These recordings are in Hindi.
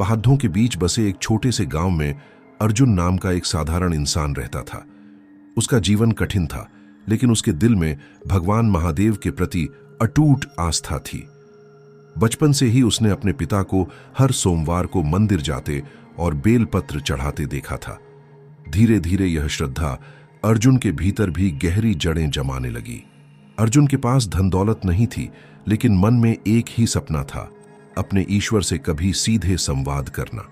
पहाड़ों के बीच बसे एक छोटे से गांव में अर्जुन नाम का एक साधारण इंसान रहता था। उसका जीवन कठिन था, लेकिन उसके दिल में भगवान महादेव के प्रति अटूट आस्था थी। बचपन से ही उसने अपने पिता को हर सोमवार को मंदिर जाते और बेलपत्र चढ़ाते देखा था। धीरे धीरे यह श्रद्धा अर्जुन के भीतर भी गहरी जड़ें जमाने लगी। अर्जुन के पास धन दौलत नहीं थी, लेकिन मन में एक ही सपना था, अपने ईश्वर से कभी सीधे संवाद करना।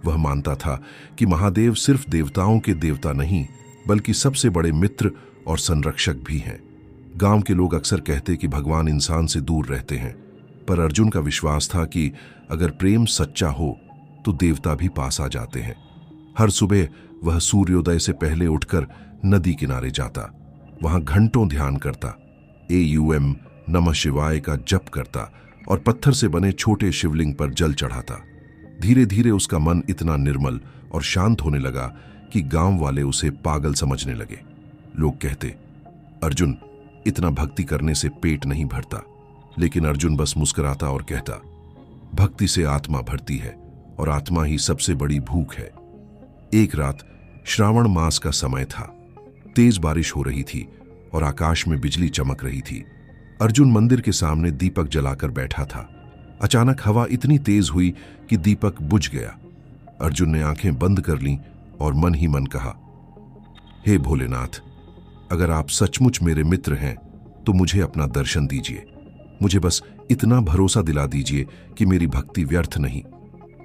वह मानता था कि महादेव सिर्फ देवताओं के देवता नहीं, बल्कि सबसे बड़े मित्र और संरक्षक भी हैं। गांव के लोग अक्सर कहते कि भगवान इंसान से दूर रहते हैं, पर अर्जुन का विश्वास था कि अगर प्रेम सच्चा हो तो देवता भी पास आ जाते हैं। हर सुबह वह सूर्योदय से पहले उठकर नदी किनारे जाता, वहां घंटों ध्यान करता, AUM नमः शिवाय का जप करता और पत्थर से बने छोटे शिवलिंग पर जल चढ़ाता। धीरे धीरे उसका मन इतना निर्मल और शांत होने लगा कि गांव वाले उसे पागल समझने लगे। लोग कहते, अर्जुन, इतना भक्ति करने से पेट नहीं भरता। लेकिन अर्जुन बस मुस्कुराता और कहता, भक्ति से आत्मा भरती है और आत्मा ही सबसे बड़ी भूख है। एक रात श्रावण मास का समय था। तेज बारिश हो रही थी और आकाश में बिजली चमक रही थी। अर्जुन मंदिर के सामने दीपक जलाकर बैठा था। अचानक हवा इतनी तेज हुई कि दीपक बुझ गया। अर्जुन ने आंखें बंद कर लीं और मन ही मन कहा, हे भोलेनाथ, अगर आप सचमुच मेरे मित्र हैं तो मुझे अपना दर्शन दीजिए। मुझे बस इतना भरोसा दिला दीजिए कि मेरी भक्ति व्यर्थ नहीं।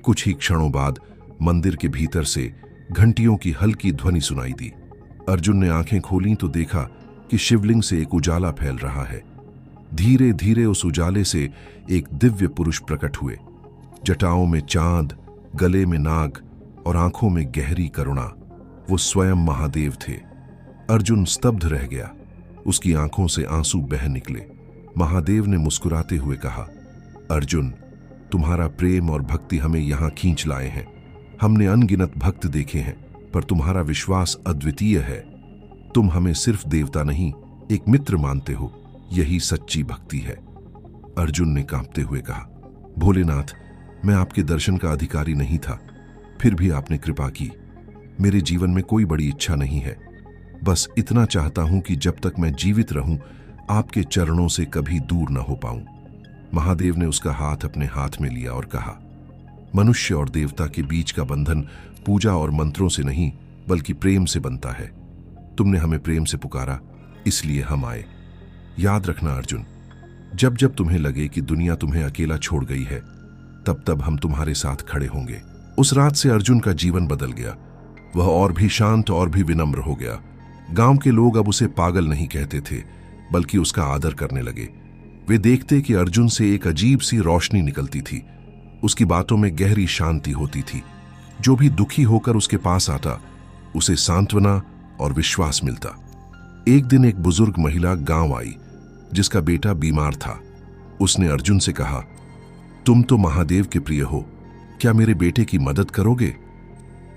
कुछ ही क्षणों बाद मंदिर के भीतर से घंटियों की हल्की ध्वनि सुनाई दी। अर्जुन ने आंखें खोलीं तो देखा कि शिवलिंग से एक उजाला फैल रहा है। धीरे धीरे उस उजाले से एक दिव्य पुरुष प्रकट हुए। जटाओं में चांद, गले में नाग और आंखों में गहरी करुणा। वो स्वयं महादेव थे। अर्जुन स्तब्ध रह गया। उसकी आंखों से आंसू बह निकले। महादेव ने मुस्कुराते हुए कहा, अर्जुन, तुम्हारा प्रेम और भक्ति हमें यहां खींच लाए हैं। हमने अनगिनत भक्त देखे हैं, पर तुम्हारा विश्वास अद्वितीय है। तुम हमें सिर्फ देवता नहीं, एक मित्र मानते हो। यही सच्ची भक्ति है। अर्जुन ने कांपते हुए कहा, भोलेनाथ, मैं आपके दर्शन का अधिकारी नहीं था, फिर भी आपने कृपा की। मेरे जीवन में कोई बड़ी इच्छा नहीं है, बस इतना चाहता हूं कि जब तक मैं जीवित रहूं आपके चरणों से कभी दूर न हो पाऊं। महादेव ने उसका हाथ अपने हाथ में लिया और कहा, मनुष्य और देवता के बीच का बंधन पूजा और मंत्रों से नहीं, बल्कि प्रेम से बनता है। तुमने हमें प्रेम से पुकारा, इसलिए हम आए। याद रखना अर्जुन, जब जब तुम्हें लगे कि दुनिया तुम्हें अकेला छोड़ गई है, तब तब हम तुम्हारे साथ खड़े होंगे। उस रात से अर्जुन का जीवन बदल गया। वह और भी शांत और भी विनम्र हो गया। गांव के लोग अब उसे पागल नहीं कहते थे, बल्कि उसका आदर करने लगे। वे देखते कि अर्जुन से एक अजीब सी रोशनी निकलती थी। उसकी बातों में गहरी शांति होती थी। जो भी दुखी होकर उसके पास आता, उसे सांत्वना और विश्वास मिलता। एक दिन एक बुजुर्ग महिला गांव आई, जिसका बेटा बीमार था। उसने अर्जुन से कहा, तुम तो महादेव के प्रिय हो, क्या मेरे बेटे की मदद करोगे?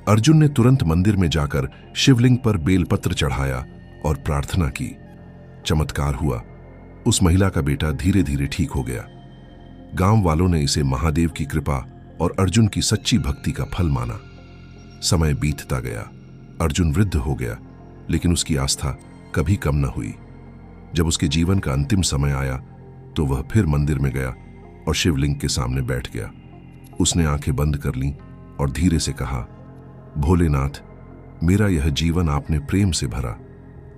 अर्जुन ने तुरंत मंदिर में जाकर शिवलिंग पर बेलपत्र चढ़ाया और प्रार्थना की। चमत्कार हुआ। उस महिला का बेटा धीरे धीरे ठीक हो गया। गांव वालों ने इसे महादेव की कृपा और अर्जुन की सच्ची भक्ति का फल माना। समय बीतता गया। अर्जुन वृद्ध हो गया, लेकिन उसकी आस्था कभी कम न हुई। जब उसके जीवन का अंतिम समय आया, तो वह फिर मंदिर में गया और शिवलिंग के सामने बैठ गया। उसने आंखें बंद कर लीं और धीरे से कहा, भोलेनाथ, मेरा यह जीवन आपने प्रेम से भरा।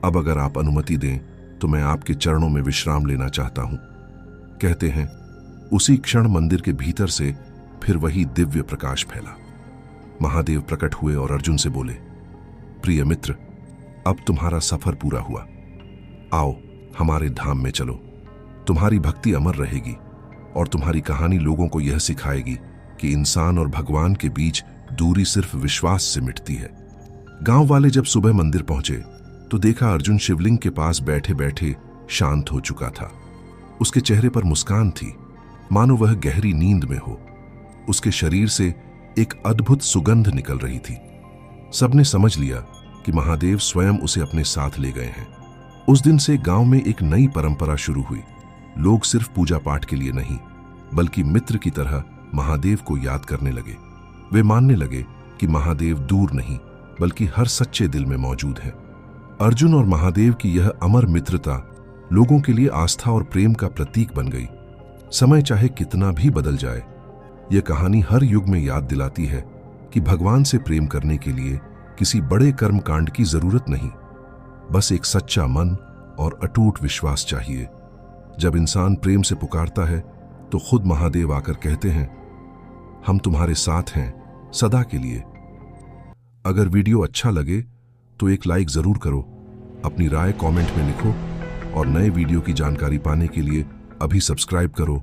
अब अगर आप अनुमति दें तो मैं आपके चरणों में विश्राम लेना चाहता हूं। कहते हैं, उसी क्षण मंदिर के भीतर से फिर वही दिव्य प्रकाश फैला। महादेव प्रकट हुए और अर्जुन से बोले, प्रिय मित्र, अब तुम्हारा सफर पूरा हुआ। आओ हमारे धाम में चलो। तुम्हारी भक्ति अमर रहेगी और तुम्हारी कहानी लोगों को यह सिखाएगी कि इंसान और भगवान के बीच दूरी सिर्फ विश्वास से मिटती है। गांव वाले जब सुबह मंदिर पहुंचे तो देखा अर्जुन शिवलिंग के पास बैठे बैठे शांत हो चुका था। उसके चेहरे पर मुस्कान थी, मानो वह गहरी नींद में हो। उसके शरीर से एक अद्भुत सुगंध निकल रही थी। सबने समझ लिया कि महादेव स्वयं उसे अपने साथ ले गए हैं। उस दिन से गांव में एक नई परंपरा शुरू हुई। लोग सिर्फ पूजा पाठ के लिए नहीं, बल्कि मित्र की तरह महादेव को याद करने लगे। वे मानने लगे कि महादेव दूर नहीं बल्कि हर सच्चे दिल में मौजूद हैं। अर्जुन और महादेव की यह अमर मित्रता लोगों के लिए आस्था और प्रेम का प्रतीक बन गई। समय चाहे कितना भी बदल जाए, यह कहानी हर युग में याद दिलाती है कि भगवान से प्रेम करने के लिए किसी बड़े कर्म कांड की जरूरत नहीं, बस एक सच्चा मन और अटूट विश्वास चाहिए। जब इंसान प्रेम से पुकारता है तो खुद महादेव आकर कहते हैं, हम तुम्हारे साथ हैं सदा के लिए। अगर वीडियो अच्छा लगे तो एक लाइक जरूर करो, अपनी राय कमेंट में लिखो और नए वीडियो की जानकारी पाने के लिए अभी सब्सक्राइब करो।